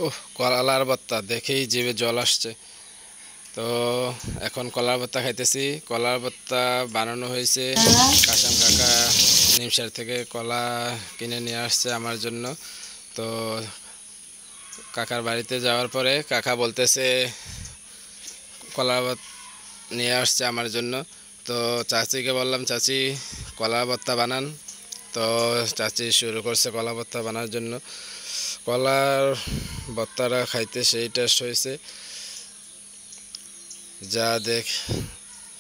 ওহ, কলার ভর্তা দেখেই জিভে জল আসছে। তো এখন কলার ভর্তা খাইতেছি। কলার ভর্তা বানানো হয়েছে, কাশাম কাকা নিমসার থেকে কলা কিনে নিয়ে আসছে আমার জন্য। তো কাকার বাড়িতে যাওয়ার পরে কাকা বলতেছে কলার নিয়ে আসছে আমার জন্য। তো চাচিকে বললাম, চাচি কলা ভর্তা বানান। তো চাচি শুরু করছে কলা ভর্তা বানার জন্য। কলার ভর্তাটা খাইতে সেই টেস্ট হয়েছে, যা দেখ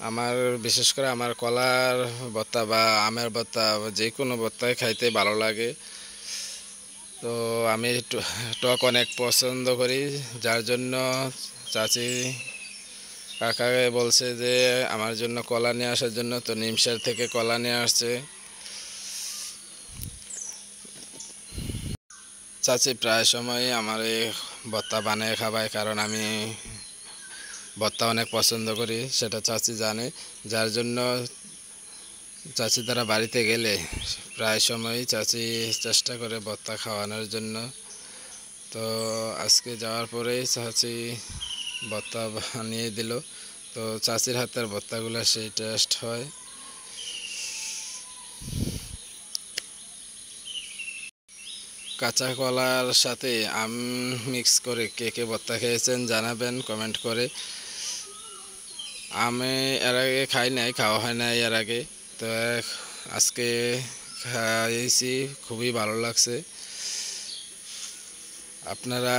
আমার বিশেষ করে আমার কলার ভর্তা বা আমের ভর্তা যে কোনো ভর্তাই খাইতে ভালো লাগে। তো আমি টক অনেক পছন্দ করি, যার জন্য চাচি কাকাকে বলছে যে আমার জন্য কলা নিয়ে আসার জন্য। তো নিমসার থেকে কলা নিয়ে আসছে। চাচি প্রায় সময় আমার এই ভর্তা বানিয়ে খাওয়ায়, কারণ আমি ভর্তা অনেক পছন্দ করি, সেটা চাচি জানে। যার জন্য চাচি তারা বাড়িতে গেলে প্রায় সময়ই চাচি চেষ্টা করে ভর্তা খাওয়ানোর জন্য। তো আজকে যাওয়ার পরেই চাচি ভর্তা বানিয়ে দিল। তো চাচির হাতের ভর্তাগুলো সেই টেস্ট হয়। কাঁচা কলার সাথে আম মিক্স করে কে কে ভর্তা খেয়েছেন জানাবেন কমেন্ট করে। আমি এর আগে খাই নাই, খাওয়া হয় নাই এর আগে। তো আজকে খাইছি, খুবই ভালো লাগছে। আপনারা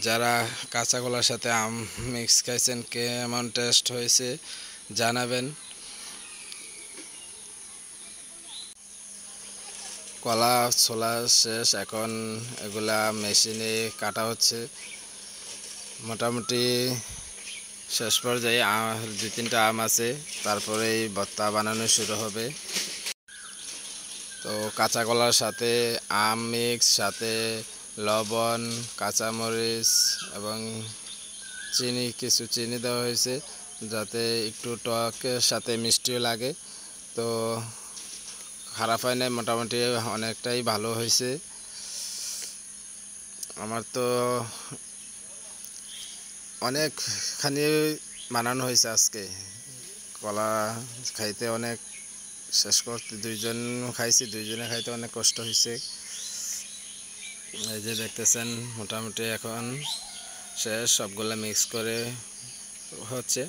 যারা কাঁচা কলার সাথে আম মিক্স খাইছেন কেমন টেস্ট হয়েছে জানাবেন। কলা ছোলা শেষ, এখন এগুলা মেশিনে কাটা হচ্ছে। মোটামুটি শেষ পর্যায়ে দুই তিনটা আম আছে, তারপরেই ভর্তা বানানো শুরু হবে। তো কাঁচা কলার সাথে আম মিক্স, সাথে লবণ, কাঁচামরিচ এবং চিনি, কিছু চিনি দেওয়া হয়েছে যাতে একটু টকের সাথে মিষ্টিও লাগে। তো খারাপ হয় নাই, মোটামুটি অনেকটাই ভালো হয়েছে। আমার তো অনেকখানি বানানো হয়েছে আজকে। কলা খাইতে অনেক, শেষ করতে দুইজন খাইছি, দুইজনে খাইতে অনেক কষ্ট হয়েছে। এই যে দেখতেছেন মোটামুটি এখন শেষ, সবগুলা মিক্স করে হচ্ছে।